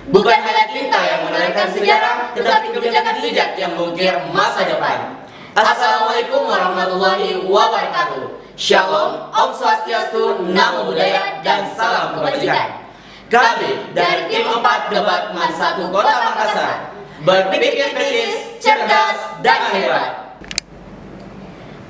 Bukan hanya tinta yang menorehkan sejarah, tetapi kebijakan bijak yang mengukir masa depan. Assalamualaikum warahmatullahi wabarakatuh. Shalom, Om Swastiastu, Namo Buddhaya, dan salam kebajikan. Kami dari tim 4 Debat MAN 1 Kota Makassar berpikir kritis, cerdas, dan hebat.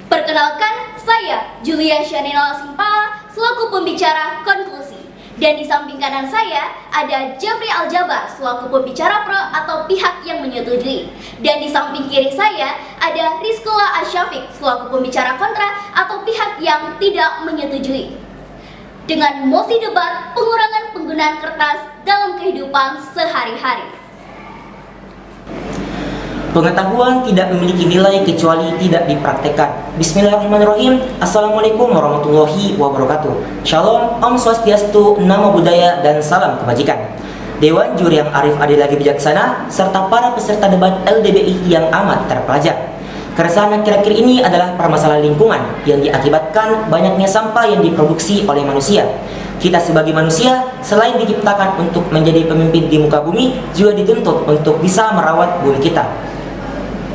Perkenalkan, saya Julia Shanina Simpala selaku pembicara konklusi. Dan di samping kanan saya ada Jeffrey Aljabar selaku pembicara pro atau pihak yang menyetujui. Dan di samping kiri saya ada Rizkula Asyafiq selaku pembicara kontra atau pihak yang tidak menyetujui. Dengan mosi debat pengurangan penggunaan kertas dalam kehidupan sehari-hari. Pengetahuan tidak memiliki nilai kecuali tidak dipraktekkan. Bismillahirrahmanirrahim. Assalamualaikum warahmatullahi wabarakatuh. Shalom, Om Swastiastu, Namo Buddhaya, dan salam kebajikan. Dewan juri yang arif adil lagi bijaksana, serta para peserta debat LDBI yang amat terpelajar. Keresahan akhir-akhir ini adalah permasalahan lingkungan yang diakibatkan banyaknya sampah yang diproduksi oleh manusia. Kita sebagai manusia, selain diciptakan untuk menjadi pemimpin di muka bumi, juga dituntut untuk bisa merawat bumi kita.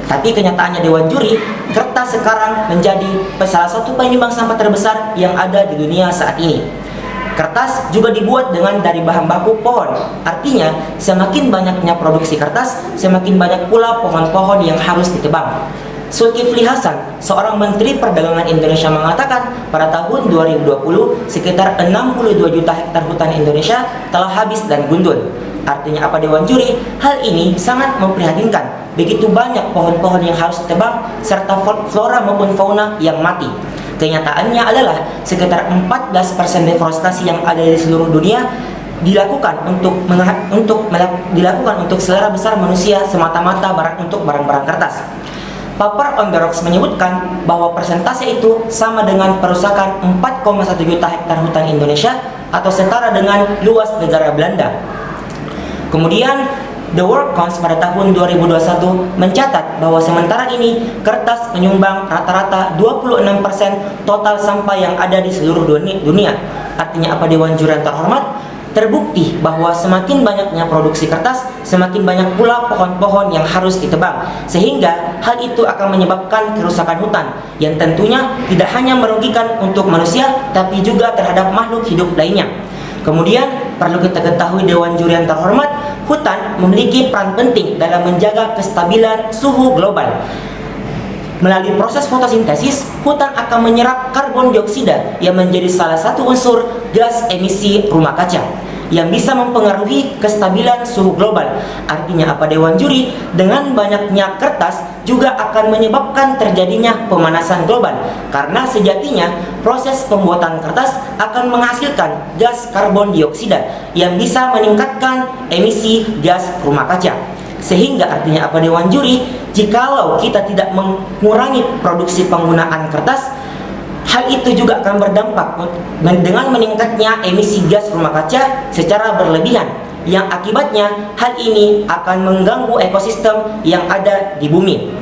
Tapi kenyataannya Dewan Juri, kertas sekarang menjadi salah satu penyumbang sampah terbesar yang ada di dunia saat ini. Kertas juga dibuat dari bahan baku pohon. Artinya, semakin banyaknya produksi kertas, semakin banyak pula pohon-pohon yang harus ditebang. Zulkifli Hasan, seorang Menteri Perdagangan Indonesia, mengatakan pada tahun 2020 sekitar 62 juta hektar hutan Indonesia telah habis dan gundul. Artinya apa Dewan Juri? Hal ini sangat memprihatinkan. Begitu banyak pohon-pohon yang harus ditebang serta flora maupun fauna yang mati. Kenyataannya adalah sekitar 14% deforestasi yang ada di seluruh dunia dilakukan untuk selera besar manusia semata-mata untuk barang-barang kertas. Paper on the Rocks menyebutkan bahwa persentase itu sama dengan perusakan 4,1 juta hektar hutan Indonesia atau setara dengan luas negara Belanda. Kemudian The World Counts pada tahun 2021 mencatat bahwa sementara ini kertas menyumbang rata-rata 26% total sampah yang ada di seluruh dunia. Artinya apa Dewan Juri yang terhormat? Terbukti bahwa semakin banyaknya produksi kertas, semakin banyak pula pohon-pohon yang harus ditebang. Sehingga hal itu akan menyebabkan kerusakan hutan yang tentunya tidak hanya merugikan untuk manusia, tapi juga terhadap makhluk hidup lainnya. Kemudian perlu kita ketahui Dewan Juri yang terhormat, hutan memiliki peran penting dalam menjaga kestabilan suhu global. Melalui proses fotosintesis, hutan akan menyerap karbon dioksida yang menjadi salah satu unsur gas emisi rumah kaca yang bisa mempengaruhi kestabilan suhu global. Artinya apa Dewan Juri? Dengan banyaknya kertas juga akan menyebabkan terjadinya pemanasan global. Karena sejatinya proses pembuatan kertas akan menghasilkan gas karbon dioksida yang bisa meningkatkan emisi gas rumah kaca. Sehingga artinya apa Dewan Juri? Jikalau kita tidak mengurangi produksi penggunaan kertas, hal itu juga akan berdampak dengan meningkatnya emisi gas rumah kaca secara berlebihan, yang akibatnya hal ini akan mengganggu ekosistem yang ada di bumi.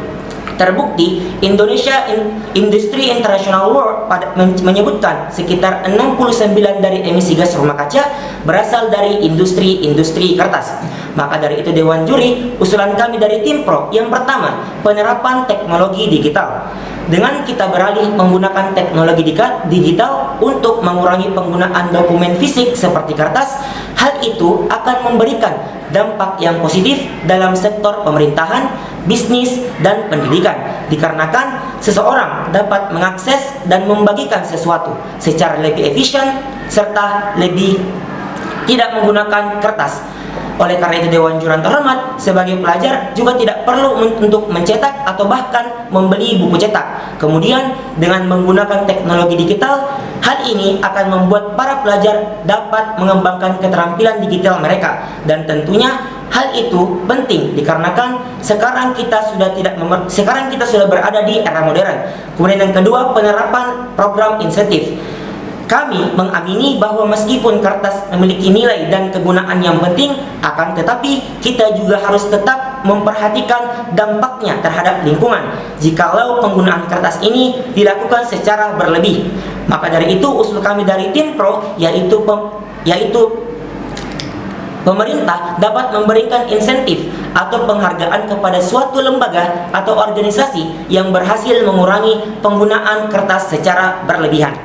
Terbukti, Indonesia Industri International World menyebutkan sekitar 69% dari emisi gas rumah kaca berasal dari industri kertas. Maka dari itu Dewan Juri, usulan kami dari tim pro yang pertama, penerapan teknologi digital. Dengan kita beralih menggunakan teknologi digital untuk mengurangi penggunaan dokumen fisik seperti kertas, hal itu akan memberikan dampak yang positif dalam sektor pemerintahan, bisnis, dan pendidikan. Dikarenakan seseorang dapat mengakses dan membagikan sesuatu secara lebih efisien serta lebih tidak menggunakan kertas. Oleh karena itu Dewan Juri yang terhormat, sebagai pelajar juga tidak perlu untuk mencetak atau bahkan membeli buku cetak. Kemudian dengan menggunakan teknologi digital, hal ini akan membuat para pelajar dapat mengembangkan keterampilan digital mereka. Dan tentunya hal itu penting dikarenakan sekarang kita sudah berada di era modern. Kemudian yang kedua, penerapan program insentif. Kami mengamini bahwa meskipun kertas memiliki nilai dan kegunaan yang penting, akan tetapi kita juga harus tetap memperhatikan dampaknya terhadap lingkungan jikalau penggunaan kertas ini dilakukan secara berlebih. Maka dari itu usul kami dari tim pro yaitu pemerintah dapat memberikan insentif atau penghargaan kepada suatu lembaga atau organisasi yang berhasil mengurangi penggunaan kertas secara berlebihan.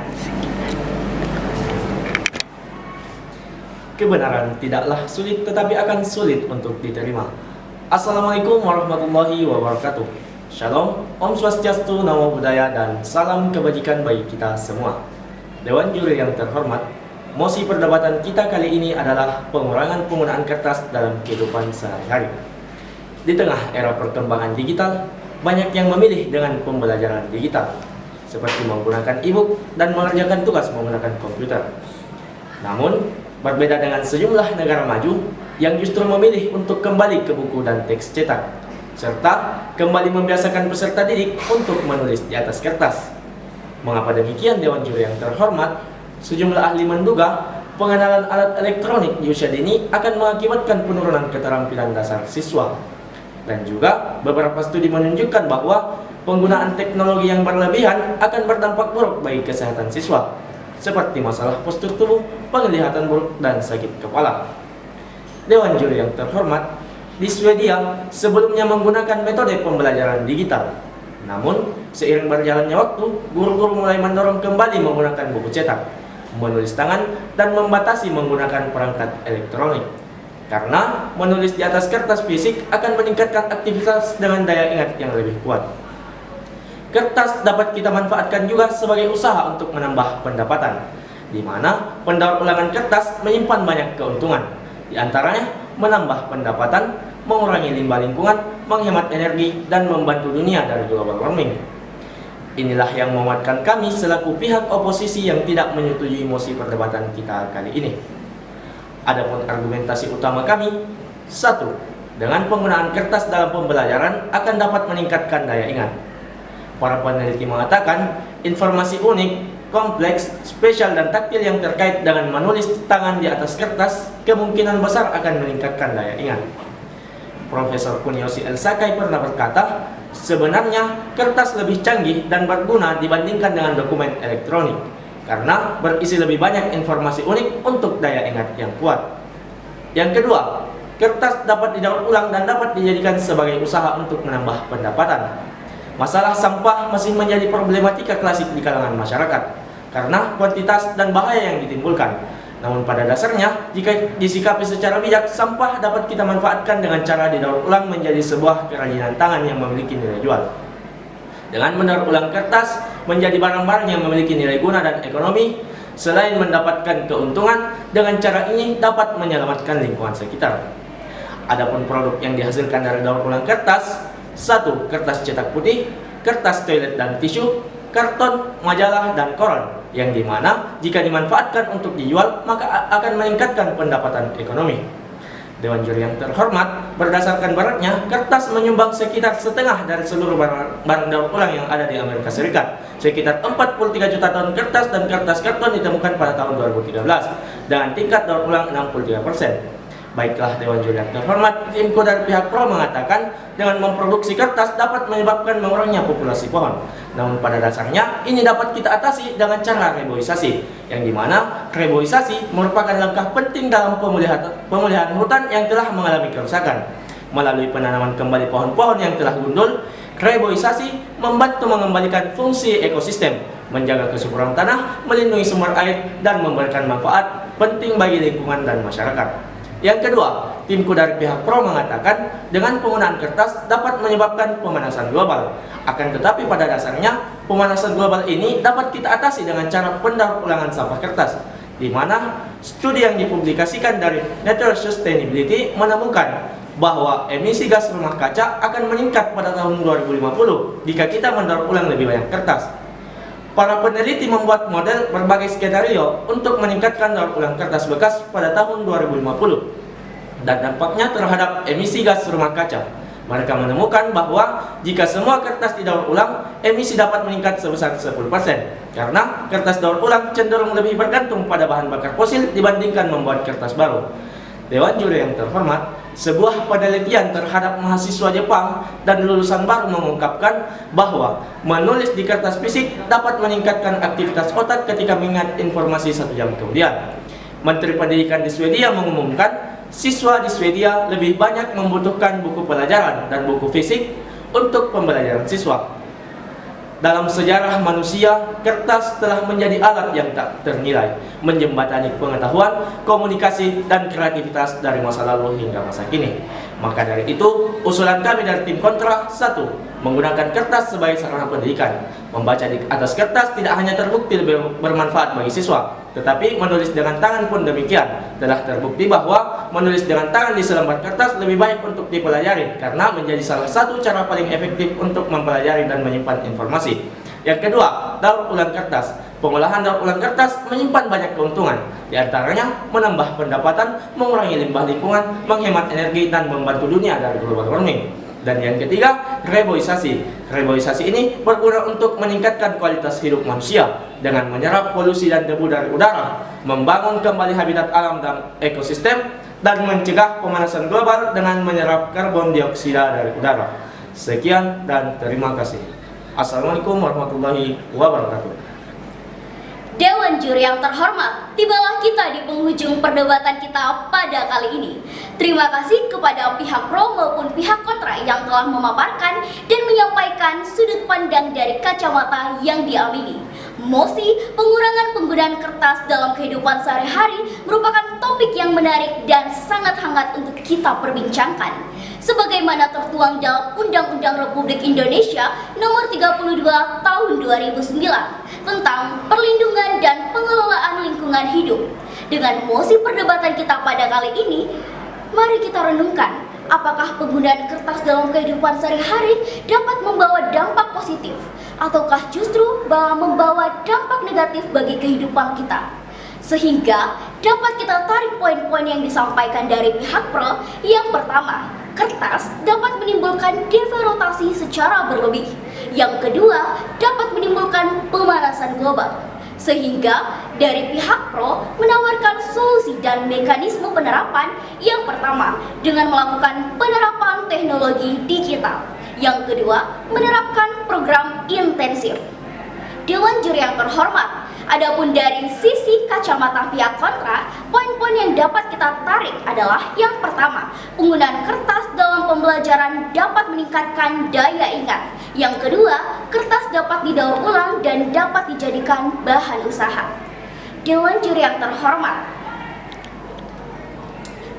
Kebenaran tidaklah sulit, tetapi akan sulit untuk diterima. Assalamualaikum warahmatullahi wabarakatuh. Shalom, Om Swastiastu, Namo Buddhaya, dan salam kebajikan bagi kita semua. Dewan Juri yang terhormat, mosi perdebatan kita kali ini adalah pengurangan penggunaan kertas dalam kehidupan sehari-hari. Di tengah era perkembangan digital, banyak yang memilih dengan pembelajaran digital, seperti menggunakan e-book dan mengerjakan tugas menggunakan komputer. Namun, berbeda dengan sejumlah negara maju yang justru memilih untuk kembali ke buku dan teks cetak, serta kembali membiasakan peserta didik untuk menulis di atas kertas. Mengapa demikian, Dewan Juri yang terhormat? Sejumlah ahli menduga pengenalan alat elektronik di usia dini akan mengakibatkan penurunan keterampilan dasar siswa. Dan juga beberapa studi menunjukkan bahwa penggunaan teknologi yang berlebihan akan berdampak buruk bagi kesehatan siswa, seperti masalah postur tubuh, penglihatan buruk, dan sakit kepala. Dewan Juri yang terhormat, di Swedia sebelumnya menggunakan metode pembelajaran digital. Namun, seiring berjalannya waktu, guru-guru mulai mendorong kembali menggunakan buku cetak, menulis tangan, dan membatasi menggunakan perangkat elektronik. Karena menulis di atas kertas fisik akan meningkatkan aktivitas dengan daya ingat yang lebih kuat. Kertas dapat kita manfaatkan juga sebagai usaha untuk menambah pendapatan, di mana pendaur ulangan kertas menyimpan banyak keuntungan, di antaranya menambah pendapatan, mengurangi limbah lingkungan, menghemat energi, dan membantu dunia dari global warming. Inilah yang memuatkan kami selaku pihak oposisi yang tidak menyetujui mosi perdebatan kita kali ini. Adapun argumentasi utama kami, 1. Dengan penggunaan kertas dalam pembelajaran akan dapat meningkatkan daya ingat. Para peneliti mengatakan informasi unik, kompleks, spesial, dan taktil yang terkait dengan menulis tangan di atas kertas kemungkinan besar akan meningkatkan daya ingat. Profesor Kunioshi L. Sakai pernah berkata, sebenarnya kertas lebih canggih dan berguna dibandingkan dengan dokumen elektronik karena berisi lebih banyak informasi unik untuk daya ingat yang kuat. Yang kedua, kertas dapat didaur ulang dan dapat dijadikan sebagai usaha untuk menambah pendapatan. Masalah sampah masih menjadi problematika klasik di kalangan masyarakat karena kuantitas dan bahaya yang ditimbulkan. Namun pada dasarnya, jika disikapi secara bijak, sampah dapat kita manfaatkan dengan cara didaur ulang menjadi sebuah kerajinan tangan yang memiliki nilai jual. Dengan mendaur ulang kertas menjadi barang-barang yang memiliki nilai guna dan ekonomi, selain mendapatkan keuntungan, dengan cara ini dapat menyelamatkan lingkungan sekitar. Adapun produk yang dihasilkan dari daur ulang kertas, 1. Kertas cetak putih, kertas toilet dan tisu, karton, majalah, dan koran, yang dimana jika dimanfaatkan untuk dijual maka akan meningkatkan pendapatan ekonomi. Dewan Juri yang terhormat, berdasarkan baratnya, kertas menyumbang sekitar setengah dari seluruh barang daur ulang yang ada di Amerika Serikat. Sekitar 43 juta ton kertas dan kertas karton ditemukan pada tahun 2013 dengan tingkat daur ulang 63%. Baiklah Dewan Juri yang terhormat, timku dari pihak pro mengatakan dengan memproduksi kertas dapat menyebabkan mengurangnya populasi pohon. Namun pada dasarnya ini dapat kita atasi dengan cara reboisasi, yang dimana reboisasi merupakan langkah penting dalam pemulihan hutan yang telah mengalami kerusakan. Melalui penanaman kembali pohon-pohon yang telah gundul, reboisasi membantu mengembalikan fungsi ekosistem, menjaga kesuburan tanah, melindungi sumber air, dan memberikan manfaat penting bagi lingkungan dan masyarakat. Yang kedua, timku dari pihak pro mengatakan dengan penggunaan kertas dapat menyebabkan pemanasan global. Akan tetapi pada dasarnya, pemanasan global ini dapat kita atasi dengan cara pendaur ulangan sampah kertas, di mana studi yang dipublikasikan dari Nature Sustainability menemukan bahwa emisi gas rumah kaca akan meningkat pada tahun 2050 jika kita mendaur ulang lebih banyak kertas. Para peneliti membuat model berbagai skenario untuk meningkatkan daur ulang kertas bekas pada tahun 2050 dan dampaknya terhadap emisi gas rumah kaca. Mereka menemukan bahwa jika semua kertas didaur ulang, emisi dapat meningkat sebesar 10% karena kertas daur ulang cenderung lebih bergantung pada bahan bakar fosil dibandingkan membuat kertas baru. Dewan Juri yang terhormat, sebuah penelitian terhadap mahasiswa Jepang dan lulusan baru mengungkapkan bahwa menulis di kertas fisik dapat meningkatkan aktivitas otak ketika mengingat informasi 1 jam kemudian. Menteri Pendidikan di Swedia mengumumkan siswa di Swedia lebih banyak membutuhkan buku pelajaran dan buku fisik untuk pembelajaran siswa. Dalam sejarah manusia, kertas telah menjadi alat yang tak ternilai, menjembatani pengetahuan, komunikasi, dan kreativitas dari masa lalu hingga masa kini. Maka dari itu, usulan kami dari tim Kontra, 1. Menggunakan kertas sebagai sarana pendidikan. Membaca di atas kertas tidak hanya terbukti lebih bermanfaat bagi siswa, tetapi menulis dengan tangan pun demikian. Telah terbukti bahwa menulis dengan tangan di selembar kertas lebih baik untuk dipelajari, karena menjadi salah satu cara paling efektif untuk mempelajari dan menyimpan informasi. Yang kedua, daur ulang kertas. Pengolahan daur ulang kertas menyimpan banyak keuntungan, di antaranya menambah pendapatan, mengurangi limbah lingkungan, menghemat energi, dan membantu dunia dari global warming. Dan yang ketiga, reboisasi. Reboisasi ini berguna untuk meningkatkan kualitas hidup manusia dengan menyerap polusi dan debu dari udara, membangun kembali habitat alam dan ekosistem, dan mencegah pemanasan global dengan menyerap karbon dioksida dari udara. Sekian dan terima kasih. Assalamualaikum warahmatullahi wabarakatuh. Dewan juri yang terhormat, tibalah kita di penghujung perdebatan kita pada kali ini. Terima kasih kepada pihak pro maupun pihak kontra yang telah memaparkan dan menyampaikan sudut pandang dari kacamata yang diamini. Mosi pengurangan penggunaan kertas dalam kehidupan sehari-hari merupakan topik yang menarik dan sangat hangat untuk kita perbincangkan. Sebagaimana tertuang dalam Undang-Undang Republik Indonesia Nomor 32 Tahun 2009 tentang perlindungan dan pengelolaan lingkungan hidup. Dengan mosi perdebatan kita pada kali ini, mari kita renungkan, apakah penggunaan kertas dalam kehidupan sehari-hari dapat membawa dampak positif, ataukah justru malah membawa dampak negatif bagi kehidupan kita? Sehingga dapat kita tarik poin-poin yang disampaikan dari pihak pro. Yang pertama, kertas dapat menimbulkan deforestasi secara berlebih. Yang kedua, dapat menimbulkan pemanasan global. Sehingga dari pihak pro menawarkan solusi dan mekanisme penerapan. Yang pertama, dengan melakukan penerapan teknologi digital. Yang kedua, menerapkan program intensif. Dewan juri yang terhormat, adapun dari sisi kacamata pihak kontra, poin-poin yang dapat kita tarik adalah yang pertama, penggunaan kertas dalam pembelajaran dapat meningkatkan daya ingat. Yang kedua, kertas dapat didaur ulang dan dapat dijadikan bahan usaha. Dewan juri yang terhormat,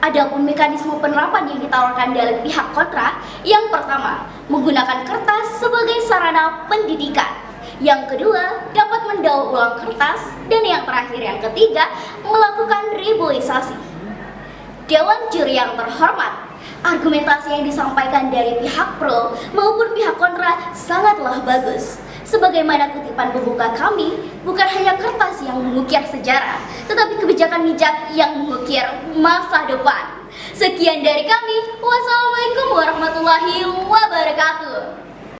adapun mekanisme penerapan yang ditawarkan dari pihak kontra, yang pertama, menggunakan kertas sebagai sarana pendidikan. Yang kedua, dapat mendaur ulang kertas. Dan yang terakhir, yang ketiga, melakukan reboisasi. Dewan juri yang terhormat, argumentasi yang disampaikan dari pihak pro maupun pihak kontra sangatlah bagus. Sebagaimana kutipan pembuka kami, bukan hanya kertas yang mengukir sejarah, tetapi kebijakan bijak yang mengukir masa depan. Sekian dari kami. Wassalamualaikum warahmatullahi wabarakatuh.